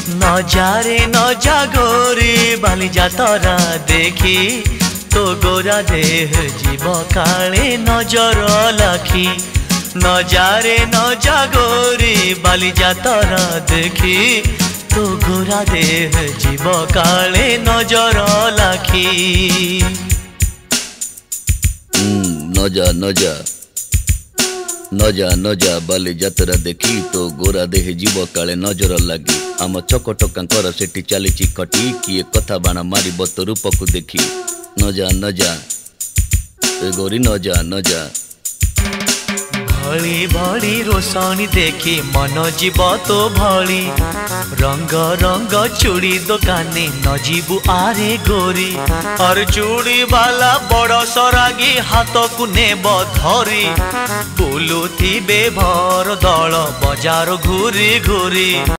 नजारे नजा गोरी बाली जातरा देखी तो गोरा देह जीव काले नजर लाखी। नजारे नजा गोरी बाली जातरा देखी तो गोरा देह जीव काले नजर लाखी। नजा नजा नजा नजा बाली जातरा देखी तो गोरा देह जीव काले नजर लगी। आम चकटकांकर सेठी चली खटी किए कथा बाण मार तो रूप को देखी। नजा नजा गोरी नजा नजा भली भली रोशनी देखी मन जीव तो भली। रंग रंग चूड़ी दुकानी न जीवु आरे गोरी। और चूड़ी वाला बड़ सरागी हाथ को नेब धरी। बुलुथिबे भर दल बजार घूरी घूरी।